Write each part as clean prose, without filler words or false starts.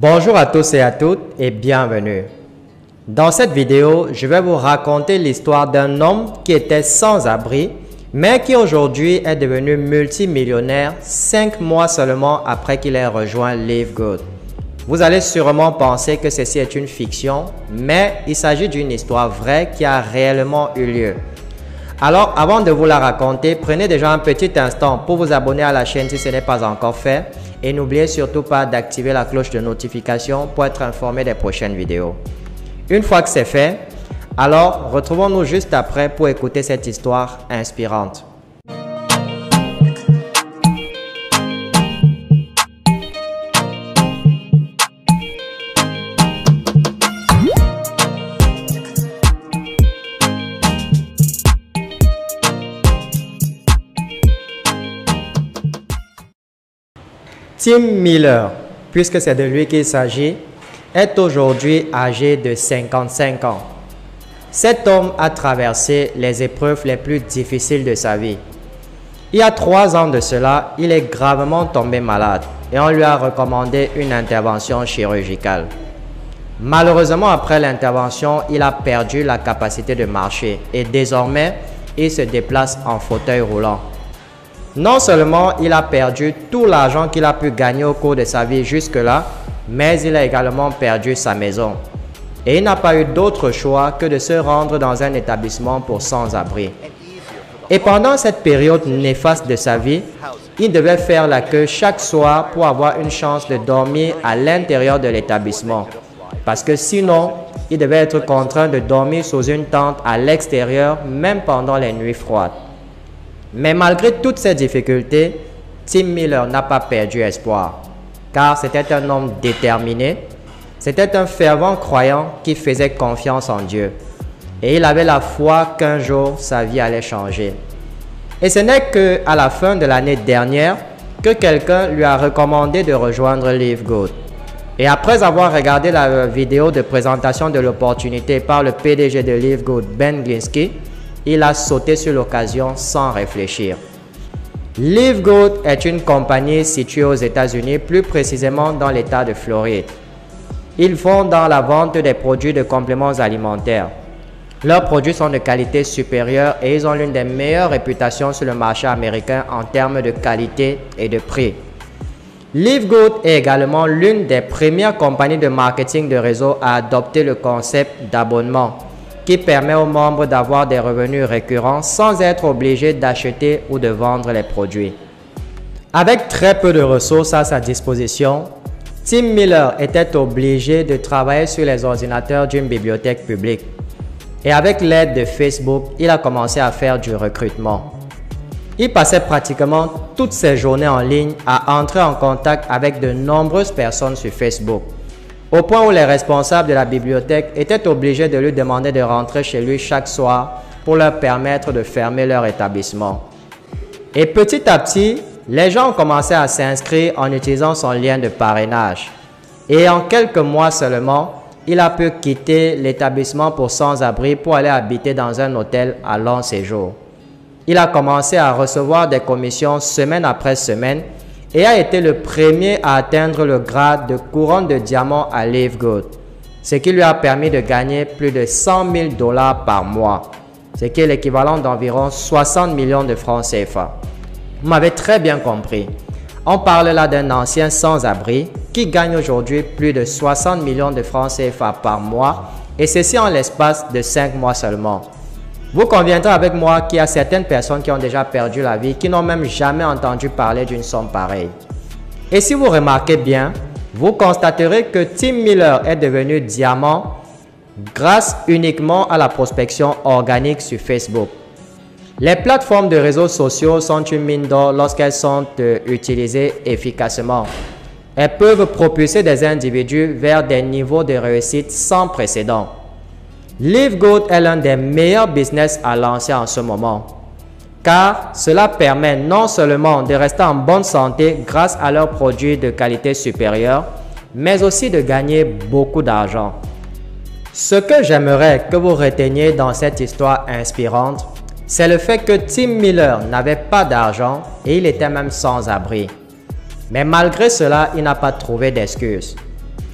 Bonjour à tous et à toutes et bienvenue. Dans cette vidéo, je vais vous raconter l'histoire d'un homme qui était sans abri, mais qui aujourd'hui est devenu multimillionnaire 5 mois seulement après qu'il ait rejoint Live Good. Vous allez sûrement penser que ceci est une fiction, mais il s'agit d'une histoire vraie qui a réellement eu lieu. Alors, avant de vous la raconter, prenez déjà un petit instant pour vous abonner à la chaîne si ce n'est pas encore fait. Et n'oubliez surtout pas d'activer la cloche de notification pour être informé des prochaines vidéos. Une fois que c'est fait, alors retrouvons-nous juste après pour écouter cette histoire inspirante. Tim Miller, puisque c'est de lui qu'il s'agit, est aujourd'hui âgé de 55 ans. Cet homme a traversé les épreuves les plus difficiles de sa vie. Il y a 3 ans de cela, il est gravement tombé malade et on lui a recommandé une intervention chirurgicale. Malheureusement, après l'intervention, il a perdu la capacité de marcher et désormais, il se déplace en fauteuil roulant. Non seulement il a perdu tout l'argent qu'il a pu gagner au cours de sa vie jusque-là, mais il a également perdu sa maison. Et il n'a pas eu d'autre choix que de se rendre dans un établissement pour sans-abri. Et pendant cette période néfaste de sa vie, il devait faire la queue chaque soir pour avoir une chance de dormir à l'intérieur de l'établissement. Parce que sinon, il devait être contraint de dormir sous une tente à l'extérieur, même pendant les nuits froides. Mais malgré toutes ces difficultés, Tim Miller n'a pas perdu espoir, car c'était un homme déterminé, c'était un fervent croyant qui faisait confiance en Dieu. Et il avait la foi qu'un jour sa vie allait changer. Et ce n'est qu'à la fin de l'année dernière que quelqu'un lui a recommandé de rejoindre Live Good. Et après avoir regardé la vidéo de présentation de l'opportunité par le PDG de Live Good, Ben Glinsky, il a sauté sur l'occasion sans réfléchir. Live Good est une compagnie située aux États-Unis, plus précisément dans l'État de Floride. Ils font dans la vente des produits de compléments alimentaires. Leurs produits sont de qualité supérieure et ils ont l'une des meilleures réputations sur le marché américain en termes de qualité et de prix. Live Good est également l'une des premières compagnies de marketing de réseau à adopter le concept d'abonnement, qui permet aux membres d'avoir des revenus récurrents sans être obligés d'acheter ou de vendre les produits. Avec très peu de ressources à sa disposition, Tim Miller était obligé de travailler sur les ordinateurs d'une bibliothèque publique. Et avec l'aide de Facebook, il a commencé à faire du recrutement. Il passait pratiquement toutes ses journées en ligne à entrer en contact avec de nombreuses personnes sur Facebook, au point où les responsables de la bibliothèque étaient obligés de lui demander de rentrer chez lui chaque soir pour leur permettre de fermer leur établissement. Et petit à petit, les gens ont commencé à s'inscrire en utilisant son lien de parrainage. Et en quelques mois seulement, il a pu quitter l'établissement pour sans-abri pour aller habiter dans un hôtel à long séjour. Il a commencé à recevoir des commissions semaine après semaine et a été le premier à atteindre le grade de couronne de diamant à Live Good, ce qui lui a permis de gagner plus de 100 000 $ par mois, ce qui est l'équivalent d'environ 60 millions de francs CFA. Vous m'avez très bien compris. On parle là d'un ancien sans-abri qui gagne aujourd'hui plus de 60 millions de francs CFA par mois, et ceci en l'espace de 5 mois seulement. Vous conviendrez avec moi qu'il y a certaines personnes qui ont déjà perdu la vie, qui n'ont même jamais entendu parler d'une somme pareille. Et si vous remarquez bien, vous constaterez que Tim Miller est devenu diamant grâce uniquement à la prospection organique sur Facebook. Les plateformes de réseaux sociaux sont une mine d'or lorsqu'elles sont utilisées efficacement. Elles peuvent propulser des individus vers des niveaux de réussite sans précédent. Live Good est l'un des meilleurs business à lancer en ce moment, car cela permet non seulement de rester en bonne santé grâce à leurs produits de qualité supérieure, mais aussi de gagner beaucoup d'argent. Ce que j'aimerais que vous reteniez dans cette histoire inspirante, c'est le fait que Tim Miller n'avait pas d'argent et il était même sans abri. Mais malgré cela, il n'a pas trouvé d'excuses.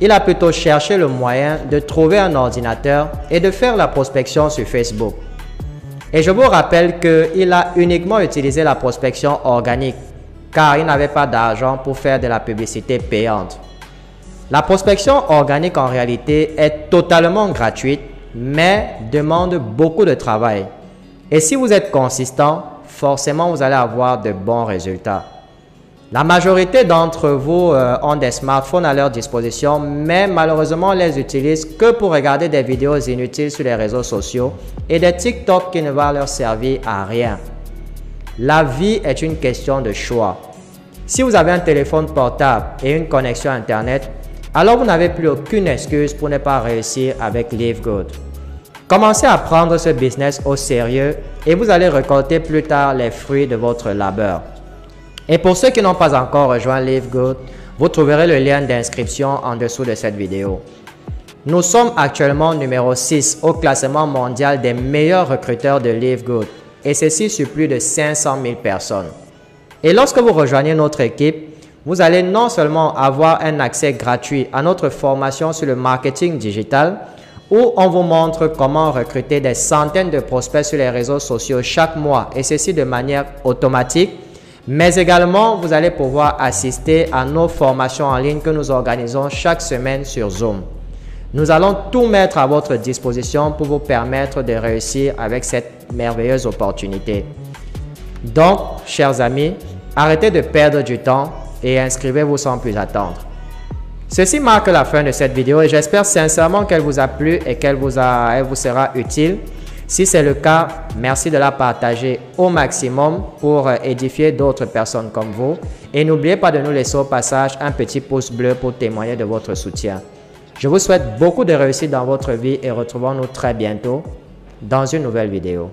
il a plutôt cherché le moyen de trouver un ordinateur et de faire la prospection sur Facebook. Et je vous rappelle qu'il a uniquement utilisé la prospection organique car il n'avait pas d'argent pour faire de la publicité payante. La prospection organique en réalité est totalement gratuite mais demande beaucoup de travail. Et si vous êtes consistant, forcément vous allez avoir de bons résultats. La majorité d'entre vous ont des smartphones à leur disposition, mais malheureusement, les utilisent que pour regarder des vidéos inutiles sur les réseaux sociaux et des TikTok qui ne vont leur servir à rien. La vie est une question de choix. Si vous avez un téléphone portable et une connexion Internet, alors vous n'avez plus aucune excuse pour ne pas réussir avec Live Good. Commencez à prendre ce business au sérieux et vous allez récolter plus tard les fruits de votre labeur. Et pour ceux qui n'ont pas encore rejoint Live Good, vous trouverez le lien d'inscription en dessous de cette vidéo. Nous sommes actuellement numéro 6 au classement mondial des meilleurs recruteurs de Live Good et ceci sur plus de 500 000 personnes. Et lorsque vous rejoignez notre équipe, vous allez non seulement avoir un accès gratuit à notre formation sur le marketing digital où on vous montre comment recruter des centaines de prospects sur les réseaux sociaux chaque mois et ceci de manière automatique. Mais également, vous allez pouvoir assister à nos formations en ligne que nous organisons chaque semaine sur Zoom. Nous allons tout mettre à votre disposition pour vous permettre de réussir avec cette merveilleuse opportunité. Donc, chers amis, arrêtez de perdre du temps et inscrivez-vous sans plus attendre. Ceci marque la fin de cette vidéo et j'espère sincèrement qu'elle vous a plu et qu'elle vous sera utile. Si c'est le cas, merci de la partager au maximum pour édifier d'autres personnes comme vous. Et n'oubliez pas de nous laisser au passage un petit pouce bleu pour témoigner de votre soutien. Je vous souhaite beaucoup de réussite dans votre vie et retrouvons-nous très bientôt dans une nouvelle vidéo.